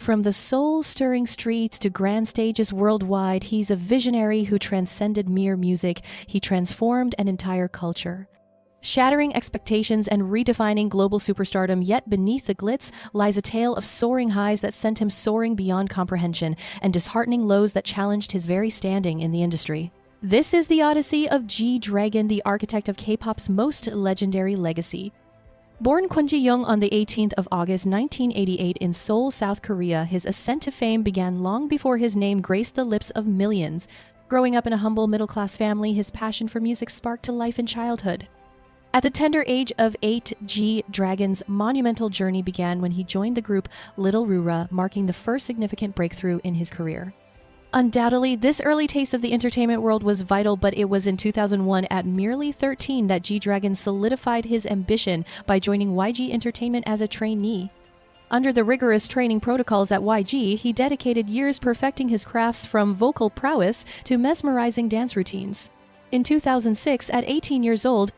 From the soul-stirring streets to grand stages worldwide, he's a visionary who transcended mere music. He transformed an entire culture, shattering expectations and redefining global superstardom. Yet beneath the glitz lies a tale of soaring highs that sent him soaring beyond comprehension and disheartening lows that challenged his very standing in the industry. This is the odyssey of G-Dragon, the architect of K-pop's most legendary legacy. Born Kwon Ji-young on the 18th of August 1988 in Seoul, South Korea, his ascent to fame began long before his name graced the lips of millions. Growing up in a humble middle-class family, his passion for music sparked to life in childhood. At the tender age of 8, G-Dragon's monumental journey began when he joined the group Little Rura, marking the first significant breakthrough in his career. Undoubtedly, this early taste of the entertainment world was vital, but it was in 2001, at merely 13, that G-Dragon solidified his ambition by joining YG Entertainment as a trainee. Under the rigorous training protocols at YG, he dedicated years perfecting his crafts, from vocal prowess to mesmerizing dance routines. In 2006, at 18 years old,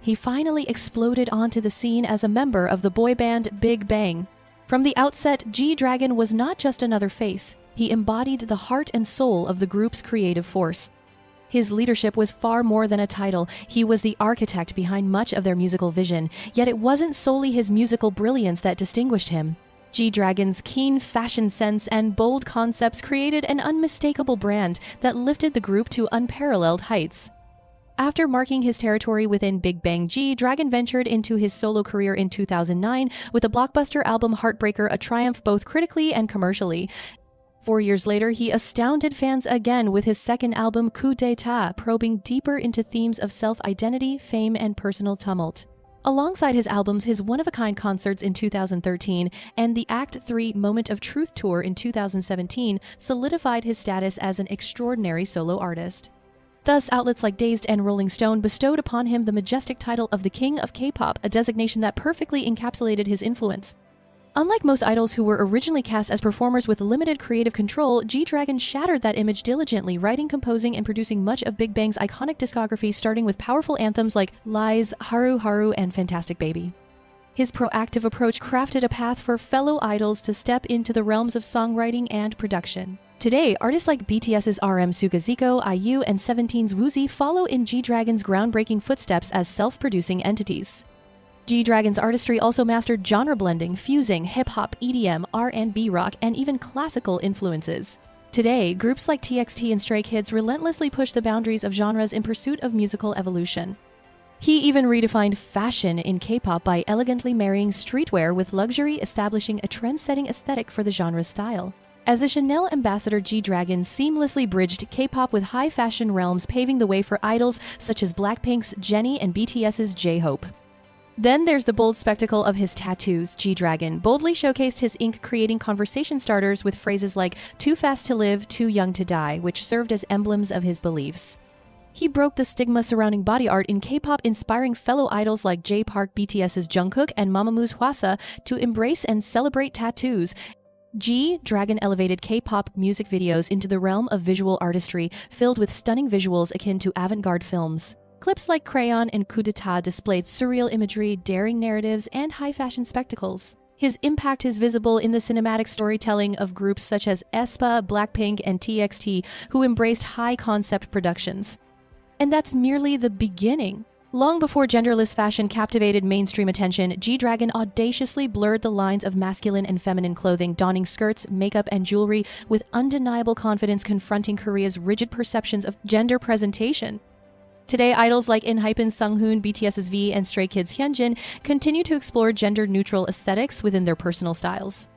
he finally exploded onto the scene as a member of the boy band BigBang. From the outset, G-Dragon was not just another face. He embodied the heart and soul of the group's creative force. His leadership was far more than a title. He was the architect behind much of their musical vision, yet it wasn't solely his musical brilliance that distinguished him. G-Dragon's keen fashion sense and bold concepts created an unmistakable brand that lifted the group to unparalleled heights. After marking his territory within BigBang, G-Dragon ventured into his solo career in 2009 with the blockbuster album Heartbreaker, a triumph both critically and commercially. 4 years later, he astounded fans again with his second album, Coup d'Etat, probing deeper into themes of self-identity, fame, and personal tumult. Alongside his albums, his one-of-a-kind concerts in 2013 and the Act 3 Moment of Truth tour in 2017 solidified his status as an extraordinary solo artist. Thus, outlets like Dazed and Rolling Stone bestowed upon him the majestic title of the King of K-pop, a designation that perfectly encapsulated his influence. Unlike most idols who were originally cast as performers with limited creative control, G-Dragon shattered that image diligently, writing, composing, and producing much of Big Bang's iconic discography, starting with powerful anthems like Lies, Haru Haru, and Fantastic Baby. His proactive approach crafted a path for fellow idols to step into the realms of songwriting and production. Today, artists like BTS's RM Sugaziko, IU, and 17's Woozi follow in G-Dragon's groundbreaking footsteps as self-producing entities. G-Dragon's artistry also mastered genre blending, fusing hip-hop, EDM, R&B rock, and even classical influences. Today, groups like TXT and Stray Kids relentlessly push the boundaries of genres in pursuit of musical evolution. He even redefined fashion in K-pop by elegantly marrying streetwear with luxury, establishing a trend-setting aesthetic for the genre's style. As a Chanel ambassador, G-Dragon seamlessly bridged K-pop with high-fashion realms, paving the way for idols such as Blackpink's Jennie and BTS's J-Hope. Then there's the bold spectacle of his tattoos. G-Dragon boldly showcased his ink, creating conversation starters with phrases like "too fast to live, too young to die," which served as emblems of his beliefs. He broke the stigma surrounding body art in K-pop, inspiring fellow idols like J Park, BTS's Jungkook, and Mamamoo's Hwasa to embrace and celebrate tattoos. G-Dragon elevated K-pop music videos into the realm of visual artistry, filled with stunning visuals akin to avant-garde films. Clips like Crayon and Coup d'Etat displayed surreal imagery, daring narratives, and high-fashion spectacles. His impact is visible in the cinematic storytelling of groups such as aespa, Blackpink, and TXT, who embraced high-concept productions. And that's merely the beginning. Long before genderless fashion captivated mainstream attention, G-Dragon audaciously blurred the lines of masculine and feminine clothing, donning skirts, makeup, and jewelry with undeniable confidence, confronting Korea's rigid perceptions of gender presentation. Today, idols like ENHYPEN's Sunghoon, BTS's V, and Stray Kids' Hyunjin continue to explore gender-neutral aesthetics within their personal styles.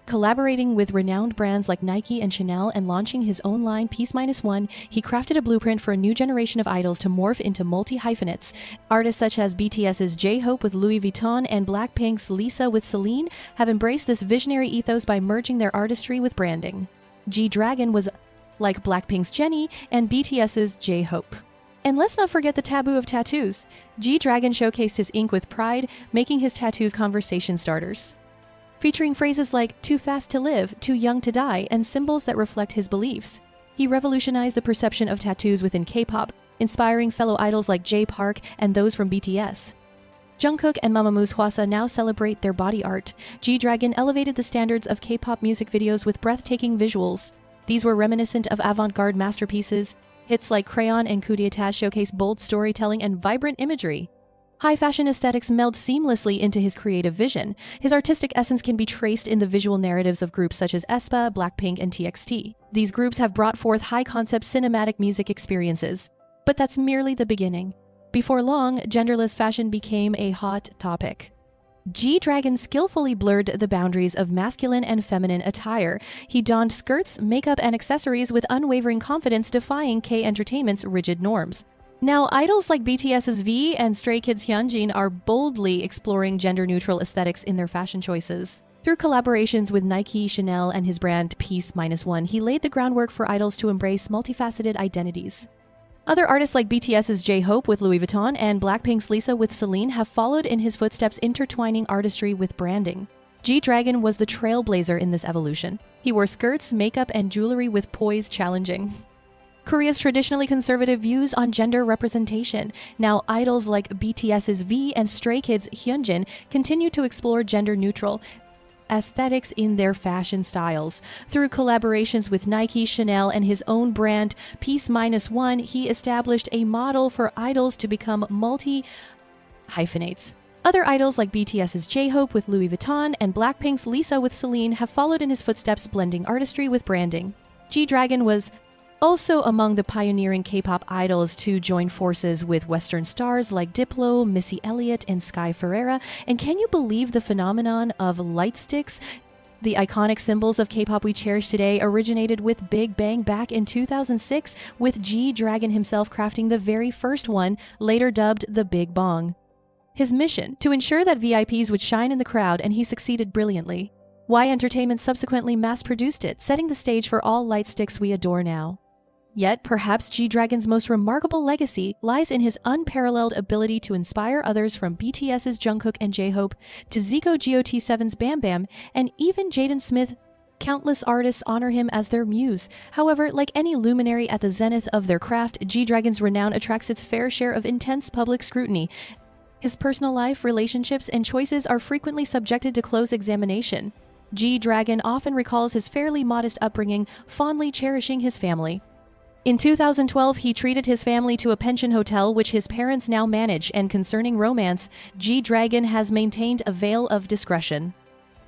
Collaborating with renowned brands like Nike and Chanel and launching his own line, Peace-1, he crafted a blueprint for a new generation of idols to morph into multi-hyphenates. Artists such as BTS's J-Hope with Louis Vuitton and Blackpink's Lisa with Celine have embraced this visionary ethos by merging their artistry with branding. G-Dragon was like Blackpink's Jennie and BTS's J-Hope. And let's not forget the taboo of tattoos. G-Dragon showcased his ink with pride, making his tattoos conversation starters. Featuring phrases like "too fast to live, too young to die," and symbols that reflect his beliefs. He revolutionized the perception of tattoos within K-pop, inspiring fellow idols like J Park and those from BTS. Jungkook and Mamamoo Hwasa now celebrate their body art. G-Dragon elevated the standards of K-pop music videos with breathtaking visuals. These were reminiscent of avant-garde masterpieces. Hits like Crayon and Coup d'etat showcase bold storytelling and vibrant imagery. High fashion aesthetics meld seamlessly into his creative vision. His artistic essence can be traced in the visual narratives of groups such as aespa, Blackpink, and TXT. These groups have brought forth high-concept cinematic music experiences. But that's merely the beginning. Before long, genderless fashion became a hot topic. G-Dragon skillfully blurred the boundaries of masculine and feminine attire. He donned skirts, makeup, and accessories with unwavering confidence, defying K-entertainment's rigid norms. Now, idols like BTS's V and Stray Kids' Hyunjin are boldly exploring gender-neutral aesthetics in their fashion choices. Through collaborations with Nike, Chanel, and his brand Peace-1, he laid the groundwork for idols to embrace multifaceted identities. Other artists like BTS's J-Hope with Louis Vuitton and Blackpink's Lisa with Celine have followed in his footsteps, intertwining artistry with branding. G-Dragon was the trailblazer in this evolution. He wore skirts, makeup, and jewelry with poise challenging Korea's traditionally conservative views on gender representation. Now, idols like BTS's V and Stray Kids' Hyunjin continue to explore gender-neutral aesthetics in their fashion styles. Through collaborations with Nike, Chanel, and his own brand, Peace-1, he established a model for idols to become multi-hyphenates. Other idols like BTS's J-Hope with Louis Vuitton and Blackpink's Lisa with Celine have followed in his footsteps, blending artistry with branding. G-Dragon was also among the pioneering K-pop idols to join forces with Western stars like Diplo, Missy Elliott, and Sky Ferreira. And can you believe the phenomenon of light sticks? The iconic symbols of K-pop we cherish today originated with BigBang back in 2006, with G-Dragon himself crafting the very first one, later dubbed the Big Bang. His mission: to ensure that VIPs would shine in the crowd, and he succeeded brilliantly. Y Entertainment subsequently mass-produced it, setting the stage for all light sticks we adore now. Yet, perhaps G-Dragon's most remarkable legacy lies in his unparalleled ability to inspire others, from BTS's Jungkook and J-Hope to Zico GOT7's Bam Bam, and even Jaden Smith. Countless artists honor him as their muse. However, like any luminary at the zenith of their craft, G-Dragon's renown attracts its fair share of intense public scrutiny. His personal life, relationships, and choices are frequently subjected to close examination. G-Dragon often recalls his fairly modest upbringing, fondly cherishing his family. In 2012, he treated his family to a pension hotel which his parents now manage, and concerning romance, G-Dragon has maintained a veil of discretion.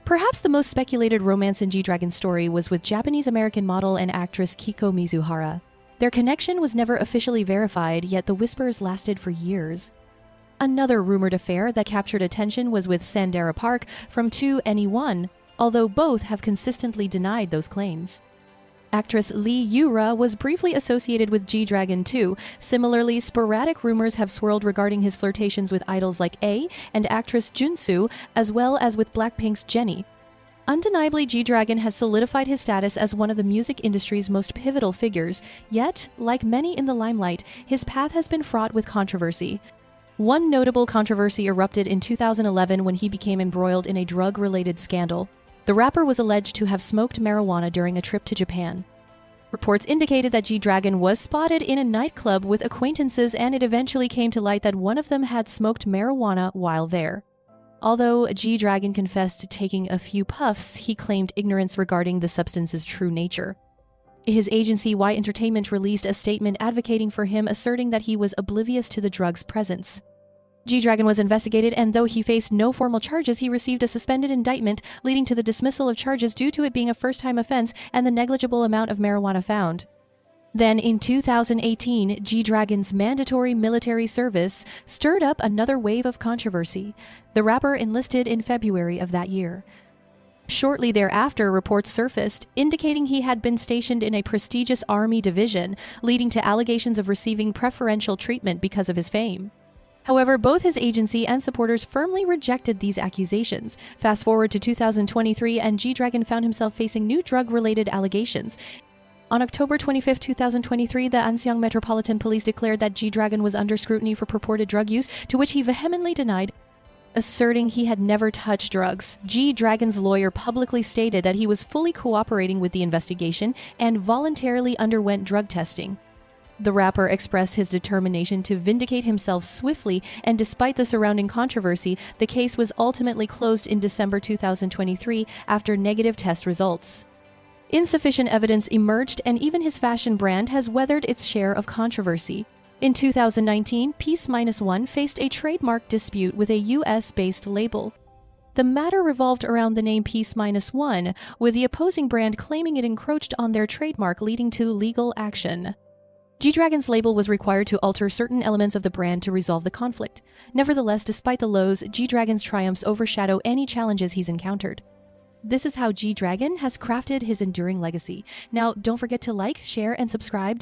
Perhaps the most speculated romance in G-Dragon's story was with Japanese-American model and actress Kiko Mizuhara. Their connection was never officially verified, yet the whispers lasted for years. Another rumored affair that captured attention was with Sandara Park from 2NE1, although both have consistently denied those claims. Actress Lee Yura was briefly associated with G-Dragon too. Similarly, sporadic rumors have swirled regarding his flirtations with idols like A and actress Junsu, as well as with Blackpink's Jennie. Undeniably, G-Dragon has solidified his status as one of the music industry's most pivotal figures, yet, like many in the limelight, his path has been fraught with controversy. One notable controversy erupted in 2011 when he became embroiled in a drug-related scandal. The rapper was alleged to have smoked marijuana during a trip to Japan. Reports indicated that G-Dragon was spotted in a nightclub with acquaintances, and it eventually came to light that one of them had smoked marijuana while there. Although G-Dragon confessed to taking a few puffs, he claimed ignorance regarding the substance's true nature. His agency, Y Entertainment, released a statement advocating for him, asserting that he was oblivious to the drug's presence. G-Dragon was investigated, and though he faced no formal charges, he received a suspended indictment, leading to the dismissal of charges due to it being a first-time offense and the negligible amount of marijuana found. Then, in 2018, G-Dragon's mandatory military service stirred up another wave of controversy. The rapper enlisted in February of that year. Shortly thereafter, reports surfaced indicating he had been stationed in a prestigious army division, leading to allegations of receiving preferential treatment because of his fame. However, both his agency and supporters firmly rejected these accusations. Fast forward to 2023, and G-Dragon found himself facing new drug-related allegations. On October 25, 2023, the Anseong Metropolitan Police declared that G-Dragon was under scrutiny for purported drug use, to which he vehemently denied, asserting he had never touched drugs. G-Dragon's lawyer publicly stated that he was fully cooperating with the investigation and voluntarily underwent drug testing. The rapper expressed his determination to vindicate himself swiftly, and despite the surrounding controversy, the case was ultimately closed in December 2023 after negative test results. Insufficient evidence emerged, and even his fashion brand has weathered its share of controversy. In 2019, Peace-1 faced a trademark dispute with a US-based label. The matter revolved around the name Peace-1, with the opposing brand claiming it encroached on their trademark, leading to legal action. G-Dragon's label was required to alter certain elements of the brand to resolve the conflict. Nevertheless, despite the lows, G-Dragon's triumphs overshadow any challenges he's encountered. This is how G-Dragon has crafted his enduring legacy. Now, don't forget to like, share, and subscribe